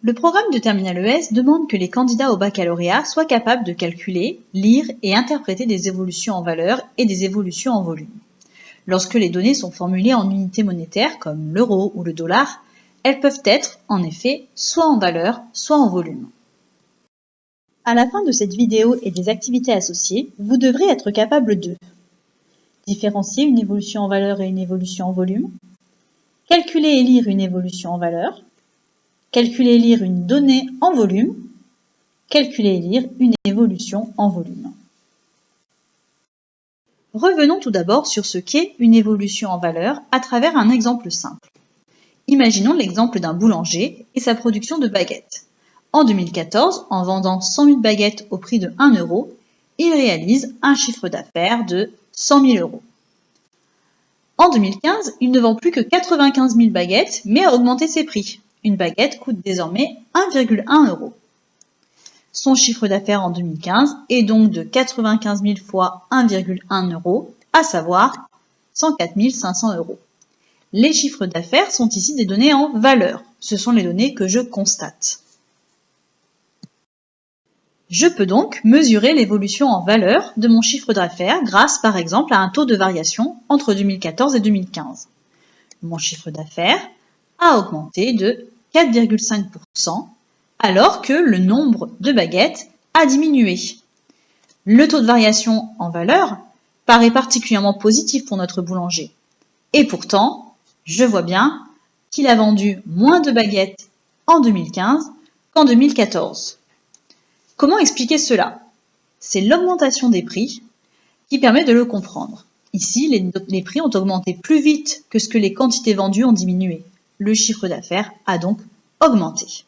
Le programme de Terminal ES demande que les candidats au baccalauréat soient capables de calculer, lire et interpréter des évolutions en valeur et des évolutions en volume. Lorsque les données sont formulées en unités monétaires comme l'euro ou le dollar, elles peuvent être, en effet, soit en valeur, soit en volume. À la fin de cette vidéo et des activités associées, vous devrez être capable de différencier une évolution en valeur et une évolution en volume, calculer et lire une évolution en valeur, calculer et lire une donnée en volume, calculer et lire une évolution en volume. Revenons tout d'abord sur ce qu'est une évolution en valeur à travers un exemple simple. Imaginons l'exemple d'un boulanger et sa production de baguettes. En 2014, en vendant 100 000 baguettes au prix de 1 euro, il réalise un chiffre d'affaires de 100 000 euros. En 2015, il ne vend plus que 95 000 baguettes, mais a augmenté ses prix. Une baguette coûte désormais 1,1 euro. Son chiffre d'affaires en 2015 est donc de 95 000 fois 1,1 euro, à savoir 104 500 euros. Les chiffres d'affaires sont ici des données en valeur. Ce sont les données que je constate. Je peux donc mesurer l'évolution en valeur de mon chiffre d'affaires grâce par exemple à un taux de variation entre 2014 et 2015. Mon chiffre d'affaires a augmenté de 4,5% alors que le nombre de baguettes a diminué. Le taux de variation en valeur paraît particulièrement positif pour notre boulanger. Et pourtant, je vois bien qu'il a vendu moins de baguettes en 2015 qu'en 2014. Comment expliquer cela? C'est l'augmentation des prix qui permet de le comprendre. Ici, les prix ont augmenté plus vite que ce que les quantités vendues ont diminué. Le chiffre d'affaires a donc augmenté.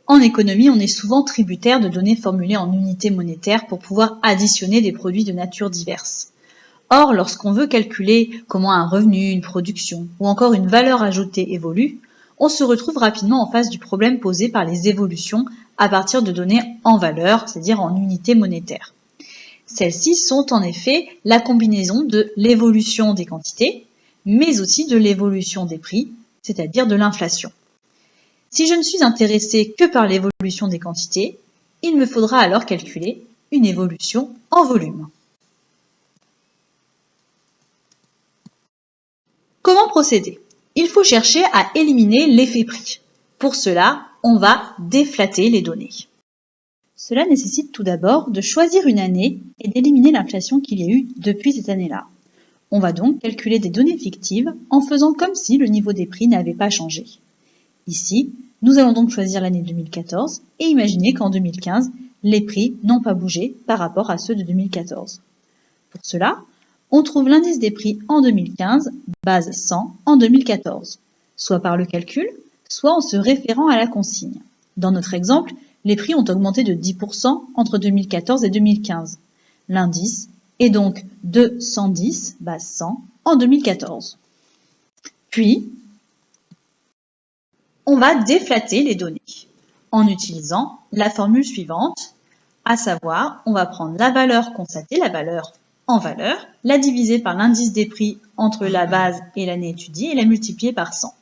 En économie, on est souvent tributaire de données formulées en unités monétaires pour pouvoir additionner des produits de nature diverse. Or, lorsqu'on veut calculer comment un revenu, une production ou encore une valeur ajoutée évolue, on se retrouve rapidement en face du problème posé par les évolutions à partir de données en valeur, c'est-à-dire en unités monétaires. Celles-ci sont en effet la combinaison de l'évolution des quantités, mais aussi de l'évolution des prix, c'est-à-dire de l'inflation. Si je ne suis intéressée que par l'évolution des quantités, il me faudra alors calculer une évolution en volume. Comment procéder? Il faut chercher à éliminer l'effet prix. Pour cela, on va déflater les données. Cela nécessite tout d'abord de choisir une année et d'éliminer l'inflation qu'il y a eu depuis cette année-là. On va donc calculer des données fictives en faisant comme si le niveau des prix n'avait pas changé. Ici, nous allons donc choisir l'année 2014 et imaginer qu'en 2015, les prix n'ont pas bougé par rapport à ceux de 2014. Pour cela, on trouve l'indice des prix en 2015, base 100 en 2014, soit par le calcul, soit en se référant à la consigne. Dans notre exemple, les prix ont augmenté de 10% entre 2014 et 2015. L'indice est donc de 110, base 100, en 2014. Puis, on va déflater les données en utilisant la formule suivante, à savoir, on va prendre la valeur constatée, la valeur en valeur, la diviser par l'indice des prix entre la base et l'année étudiée et la multiplier par 100.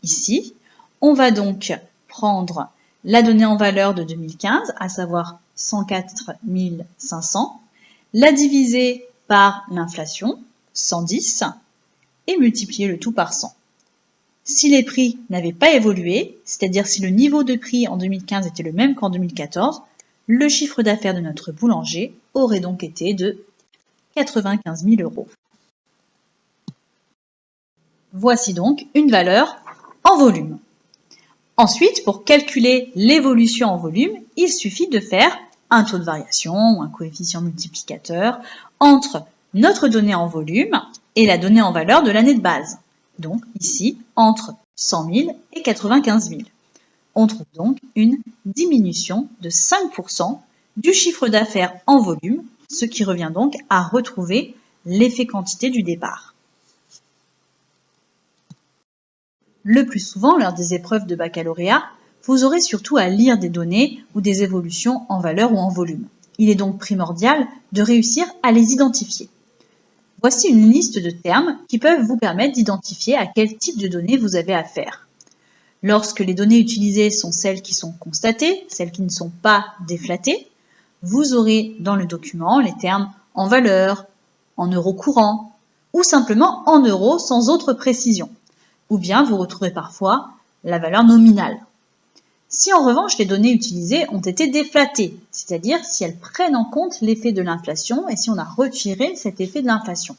Ici, on va donc prendre la donnée en valeur de 2015, à savoir 104 500, la diviser par l'inflation, 110, et multiplier le tout par 100. Si les prix n'avaient pas évolué, c'est-à-dire si le niveau de prix en 2015 était le même qu'en 2014, le chiffre d'affaires de notre boulanger aurait donc été de 95 000 euros. Voici donc une valeur en volume. Ensuite, pour calculer l'évolution en volume, il suffit de faire un taux de variation ou un coefficient multiplicateur entre notre donnée en volume et la donnée en valeur de l'année de base. Donc ici, entre 100 000 et 95 000. On trouve donc une diminution de 5% du chiffre d'affaires en volume, ce qui revient donc à retrouver l'effet quantité du départ. Le plus souvent, lors des épreuves de baccalauréat, vous aurez surtout à lire des données ou des évolutions en valeur ou en volume. Il est donc primordial de réussir à les identifier. Voici une liste de termes qui peuvent vous permettre d'identifier à quel type de données vous avez affaire. Lorsque les données utilisées sont celles qui sont constatées, celles qui ne sont pas déflatées, vous aurez dans le document les termes en valeur, en euros courants, ou simplement en euros sans autre précision. Ou bien vous retrouvez parfois la valeur nominale. Si en revanche les données utilisées ont été déflatées, c'est-à-dire si elles prennent en compte l'effet de l'inflation et si on a retiré cet effet de l'inflation,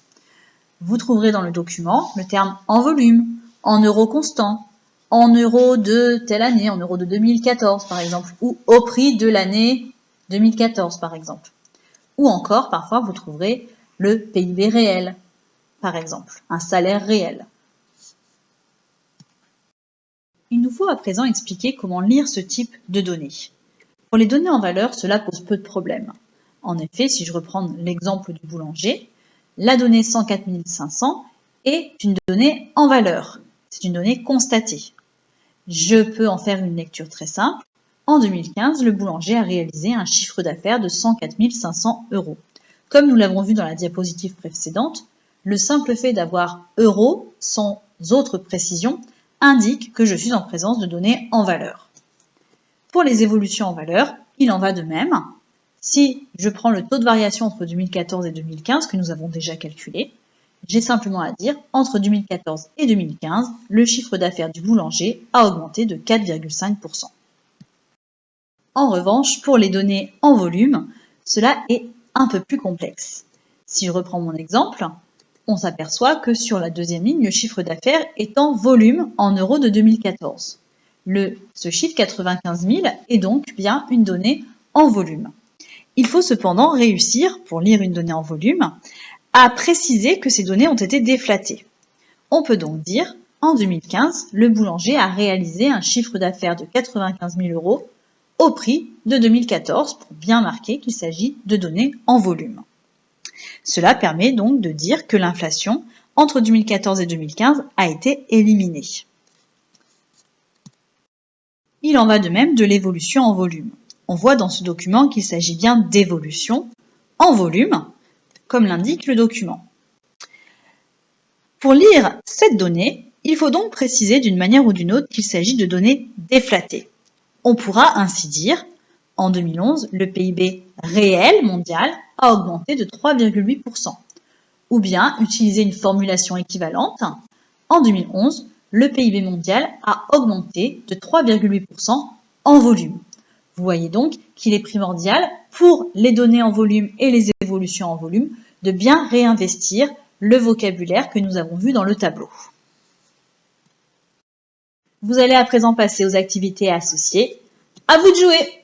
vous trouverez dans le document le terme en volume, en euros constants, en euros de telle année, en euros de 2014 par exemple, ou au prix de l'année 2014 par exemple. Ou encore, parfois, vous trouverez le PIB réel, par exemple, un salaire réel. Il nous faut à présent expliquer comment lire ce type de données. Pour les données en valeur, cela pose peu de problèmes. En effet, si je reprends l'exemple du boulanger, la donnée 104 500 est une donnée en valeur. C'est une donnée constatée. Je peux en faire une lecture très simple. En 2015, le boulanger a réalisé un chiffre d'affaires de 104 500 €. Comme nous l'avons vu dans la diapositive précédente, le simple fait d'avoir euros sans autre précision indique que je suis en présence de données en valeur. Pour les évolutions en valeur, il en va de même. Si je prends le taux de variation entre 2014 et 2015, que nous avons déjà calculé, j'ai simplement à dire, entre 2014 et 2015, le chiffre d'affaires du boulanger a augmenté de 4,5%. En revanche, pour les données en volume, cela est un peu plus complexe. Si je reprends mon exemple, on s'aperçoit que sur la deuxième ligne, le chiffre d'affaires est en volume en euros de 2014. Ce chiffre 95 000 est donc bien une donnée en volume. Il faut cependant réussir, pour lire une donnée en volume, à préciser que ces données ont été déflatées. On peut donc dire, en 2015, le boulanger a réalisé un chiffre d'affaires de 95 000 € au prix de 2014 pour bien marquer qu'il s'agit de données en volume. Cela permet donc de dire que l'inflation entre 2014 et 2015 a été éliminée. Il en va de même de l'évolution en volume. On voit dans ce document qu'il s'agit bien d'évolution en volume, comme l'indique le document. Pour lire cette donnée, il faut donc préciser d'une manière ou d'une autre qu'il s'agit de données déflatées. On pourra ainsi dire, en 2011, le PIB réel mondial a augmenté de 3,8%. Ou bien utiliser une formulation équivalente, en 2011, le PIB mondial a augmenté de 3,8% en volume. Vous voyez donc qu'il est primordial pour les données en volume et les évolutions en volume de bien réinvestir le vocabulaire que nous avons vu dans le tableau. Vous allez à présent passer aux activités associées. À vous de jouer!